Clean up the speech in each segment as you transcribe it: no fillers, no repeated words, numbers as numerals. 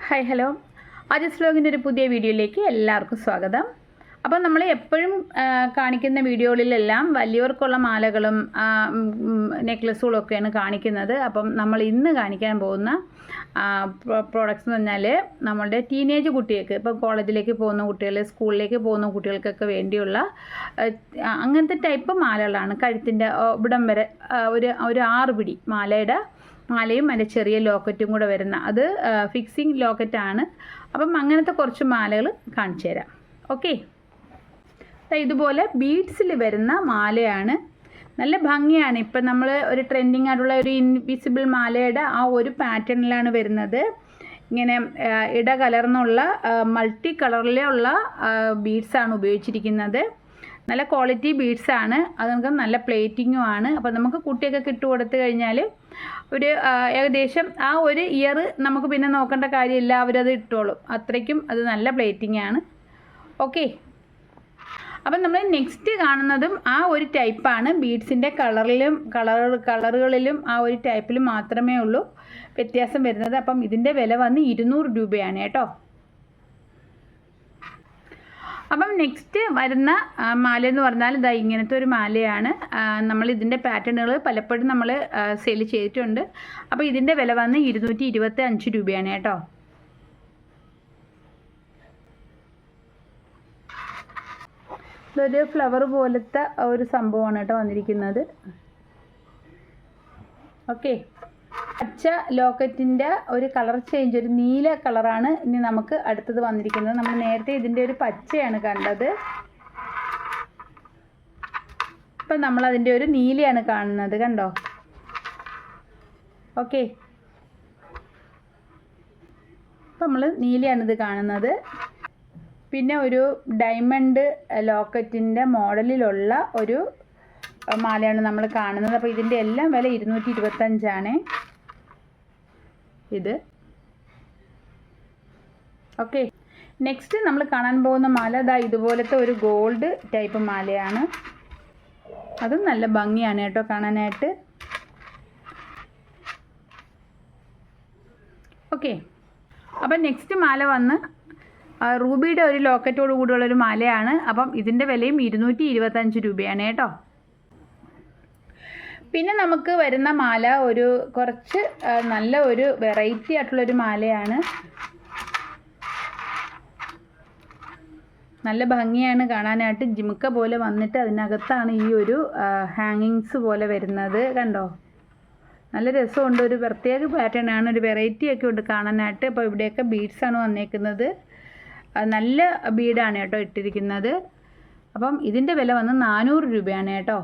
Hi hello Ajas വ്ലോഗിൻ്റെ ഒരു പുതിയ വീഡിയോയിലേക്ക് എല്ലാവർക്കും സ്വാഗതം. അപ്പോൾ നമ്മൾ എപ്പോഴും കാണിക്കുന്ന വീഡിയോകളിലെല്ലാം വലിയവർക്കുള്ള മാലകളും നെക്ലസുകളും ഒക്കെയാണ് കാണിക്കുന്നത്. അപ്പം നമ്മൾ ഇന്ന് കാണിക്കാൻ പോകുന്ന പ്രോഡക്റ്റ്സ് എന്ന് പറഞ്ഞാൽ നമ്മളുടെ ടീനേജ് കുട്ടികൾക്ക്, ഇപ്പോൾ കോളേജിലേക്ക് പോകുന്ന കുട്ടികൾ, സ്കൂളിലേക്ക് പോകുന്ന കുട്ടികൾക്കൊക്കെ വേണ്ടിയുള്ള അങ്ങനത്തെ ടൈപ്പ് മാലകളാണ്. കഴുത്തിൻ്റെ ഇവിടം വരെ ഒരു 6 പിടി മാലയും അതിൻ്റെ ചെറിയ ലോക്കറ്റും കൂടെ വരുന്ന, അത് ഫിക്സിങ് ലോക്കറ്റാണ്. അപ്പം അങ്ങനത്തെ കുറച്ച് മാലകൾ കാണിച്ചു തരാം. ഓക്കെ, ഇതുപോലെ ബീഡ്സിൽ വരുന്ന മാലയാണ്. നല്ല ഭംഗിയാണ്. ഇപ്പം നമ്മൾ ഒരു ട്രെൻഡിങ് ആയിട്ടുള്ള ഒരു ഇൻവിസിബിൾ മാലയുടെ ആ ഒരു പാറ്റേണിലാണ് വരുന്നത്. ഇങ്ങനെ ഇടകലർന്നുള്ള മൾട്ടി കളറിലുള്ള ബീഡ്സാണ് ഉപയോഗിച്ചിരിക്കുന്നത്. നല്ല ക്വാളിറ്റി ബീഡ്സാണ്. അത് നമുക്ക് നല്ല പ്ലേറ്റിങ്ങും ആണ്. അപ്പോൾ നമുക്ക് കുട്ടിയൊക്കെ ഇട്ട് കൊടുത്തു കഴിഞ്ഞാൽ ഒരു ഏകദേശം ആ ഒരു ഇയർ നമുക്ക് പിന്നെ നോക്കേണ്ട കാര്യമില്ല, അവരത് ഇട്ടോളും. അത്രയ്ക്കും അത് നല്ല പ്ലേറ്റിംഗ് ആണ്. ഓക്കെ, അപ്പം നമ്മൾ നെക്സ്റ്റ് കാണുന്നതും ആ ഒരു ടൈപ്പാണ്. ബീഡ്സിൻ്റെ കളറുകളിലും ആ ഒരു ടൈപ്പിലും മാത്രമേ ഉള്ളൂ വ്യത്യാസം വരുന്നത്. അപ്പം ഇതിൻ്റെ വില വന്ന് 200 രൂപയാണ് കേട്ടോ. അപ്പം നെക്സ്റ്റ് വരുന്ന മാല എന്ന് പറഞ്ഞാൽ ഇതാ ഇങ്ങനത്തെ ഒരു മാലയാണ്. നമ്മൾ ഇതിൻ്റെ പാറ്റേണുകൾ പലപ്പോഴും നമ്മൾ സെയിൽ ചെയ്തിട്ടുണ്ട്. അപ്പോൾ ഇതിൻ്റെ വില വന്ന് 225 രൂപയാണ് കേട്ടോ. ഇതൊരു ഫ്ലവർ പോലത്തെ ഒരു സംഭവമാണ് കേട്ടോ വന്നിരിക്കുന്നത്. ഓക്കെ, പച്ച ലോക്കറ്റിൻ്റെ ഒരു കളർ ചേഞ്ച്, ഒരു നീല കളറാണ് ഇനി നമുക്ക് അടുത്തത് വന്നിരിക്കുന്നത്. നമ്മൾ നേരത്തെ ഇതിൻ്റെ ഒരു പച്ചയാണ് കണ്ടത്. ഇപ്പം നമ്മളതിൻ്റെ ഒരു നീലയാണ് കാണുന്നത്, കണ്ടോ? ഓക്കെ, ഇപ്പം നമ്മൾ നീലയാണിത് കാണുന്നത്. പിന്നെ ഒരു ഡയമണ്ട് ലോക്കറ്റിൻ്റെ മോഡലിലുള്ള ഒരു മാലയാണ് നമ്മൾ കാണുന്നത്. അപ്പോൾ ഇതിൻ്റെ എല്ലാം വില 225 ഇത്. ഓക്കെ, നെക്സ്റ്റ് നമ്മൾ കാണാൻ പോകുന്ന മാല ഇതാ ഇതുപോലത്തെ ഒരു ഗോൾഡ് ടൈപ്പ് മാലയാണ്. അതും നല്ല ഭംഗിയാണ് കേട്ടോ കാണാനായിട്ട്. ഓക്കെ, അപ്പം നെക്സ്റ്റ് മാല വന്ന് റൂബിയുടെ ഒരു ലോക്കറ്റോട് കൂടിയുള്ളൊരു മാലയാണ്. അപ്പം ഇതിൻ്റെ വിലയും 225 രൂപയാണ് കേട്ടോ. പിന്നെ നമുക്ക് വരുന്ന മാല ഒരു കുറച്ച് നല്ല ഒരു വെറൈറ്റി ആയിട്ടുള്ളൊരു മാലയാണ്. നല്ല ഭംഗിയാണ് കാണാനായിട്ട്. ജിമുക്ക പോലെ വന്നിട്ട് അതിനകത്താണ് ഈ ഒരു ഹാങ്ങിങ്സ് പോലെ വരുന്നത്, കണ്ടോ? നല്ല രസമുണ്ട്. ഒരു പ്രത്യേക പാറ്റേൺ ആണ്, ഒരു വെറൈറ്റി ഒക്കെ ഉണ്ട് കാണാനായിട്ട്. അപ്പോൾ ഇവിടെയൊക്കെ ബീഡ്സാണ് വന്നേക്കുന്നത്. നല്ല ബീഡാണ് കേട്ടോ ഇട്ടിരിക്കുന്നത്. അപ്പം ഇതിൻ്റെ വില വന്ന് 400 രൂപയാണ് കേട്ടോ.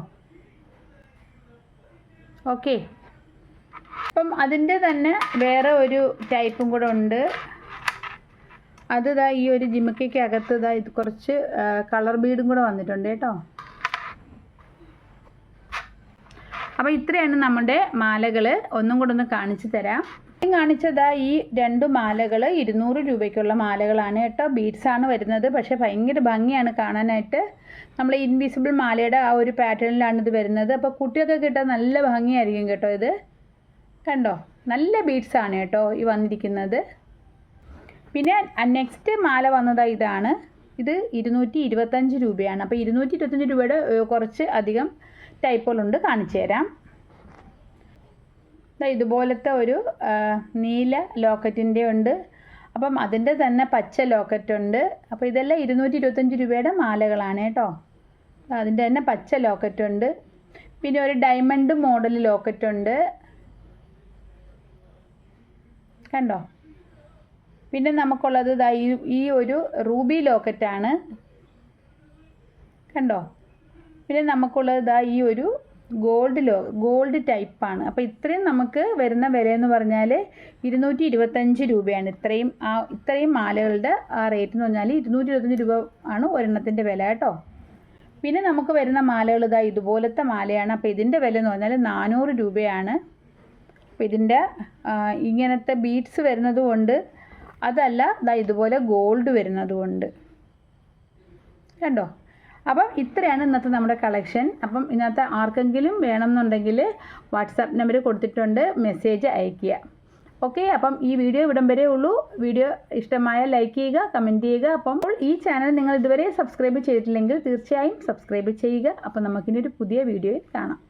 ഓക്കെ, അപ്പം അതിൻ്റെ തന്നെ വേറെ ഒരു ടൈപ്പും കൂടെ ഉണ്ട്. അത് ഇതാ ഈ ഒരു ജിമിക്കയ്ക്ക് അകത്ത് ഇതാ ഇത് കുറച്ച് കളർ ബീഡും കൂടെ വന്നിട്ടുണ്ട് കേട്ടോ. അപ്പോൾ ഇത്രയാണ് നമ്മുടെ മാലകൾ. ഒന്നും കൂടെ ഒന്ന് കാണിച്ചു തരാം. കാണിച്ചതാ ഈ 2 മാലകൾ 200 രൂപയ്ക്കുള്ള മാലകളാണ് കേട്ടോ. ബീഡ്സാണ് വരുന്നത്, പക്ഷേ ഭയങ്കര ഭംഗിയാണ് കാണാനായിട്ട്. നമ്മൾ ഇൻവിസിബിൾ മാലയുടെ ആ ഒരു പാറ്റേണിലാണ് ഇത് വരുന്നത്. അപ്പോൾ കുട്ടികൾക്ക് ഇട്ടാൽ നല്ല ഭംഗിയായിരിക്കും കേട്ടോ. ഇത് കണ്ടോ, നല്ല ബീഡ്സാണ് കേട്ടോ ഈ വന്നിരിക്കുന്നത്. പിന്നെ നെക്സ്റ്റ് മാല വന്നതാ ഇതാണ്. ഇത് 225 രൂപയാണ്. അപ്പോൾ 225 രൂപയുടെ കുറച്ച് അധികം ടൈപ്പുകളുണ്ട്, കാണിച്ചു തരാം. ഇതുപോലത്തെ ഒരു നീല ലോക്കറ്റിൻ്റെ ഉണ്ട്. അപ്പം അതിൻ്റെ തന്നെ പച്ച ലോക്കറ്റുണ്ട്. അപ്പോൾ ഇതെല്ലാം 225 രൂപയുടെ മാലകളാണ് കേട്ടോ. അതിൻ്റെ തന്നെ പച്ച ലോക്കറ്റുണ്ട്. പിന്നെ ഒരു ഡയമണ്ട് മോഡൽ ലോക്കറ്റുണ്ട്, കണ്ടോ? പിന്നെ നമുക്കുള്ളത് ഈ ഒരു റൂബി ലോക്കറ്റാണ്, കണ്ടോ? പിന്നെ നമുക്കുള്ളത് ഈ ഒരു ഗോൾഡ് ടൈപ്പാണ്. അപ്പോൾ ഇത്രയും നമുക്ക് വരുന്ന വില എന്ന് പറഞ്ഞാൽ 225 രൂപയാണ്. ഇത്രയും മാലകളുടെ ആ റേറ്റ് എന്ന് പറഞ്ഞാൽ 225 രൂപ ആണ് ഒരെണ്ണത്തിൻ്റെ വില കേട്ടോ. പിന്നെ നമുക്ക് വരുന്ന മാലകൾ ഇതുപോലത്തെ മാലയാണ്. അപ്പോൾ ഇതിൻ്റെ വില എന്ന് പറഞ്ഞാൽ 400 രൂപയാണ്. അപ്പോൾ ഇതിൻ്റെ ഇങ്ങനത്തെ ബീഡ്സ് വരുന്നതുകൊണ്ട്, അതല്ല ഇതുപോലെ ഗോൾഡ് വരുന്നതുകൊണ്ട്, കണ്ടോ? അപ്പം ഇത്രയാണ് ഇന്നത്തെ നമ്മുടെ കളക്ഷൻ. അപ്പം ഇന്നത്തെ ആർക്കെങ്കിലും വേണമെന്നുണ്ടെങ്കിൽ വാട്സാപ്പ് നമ്പർ കൊടുത്തിട്ടുണ്ട്, മെസ്സേജ് അയയ്ക്കുക. ഓക്കെ, അപ്പം ഈ വീഡിയോ ഇവിടം വരെ ഉള്ളൂ. വീഡിയോ ഇഷ്ടമായ ലൈക്ക് ചെയ്യുക, കമൻറ്റ് ചെയ്യുക. അപ്പം ഈ ചാനൽ നിങ്ങൾ ഇതുവരെ സബ്സ്ക്രൈബ് ചെയ്തിട്ടില്ലെങ്കിൽ തീർച്ചയായും സബ്സ്ക്രൈബ് ചെയ്യുക. അപ്പം നമുക്കിനി ഒരു പുതിയ വീഡിയോയിൽ കാണാം.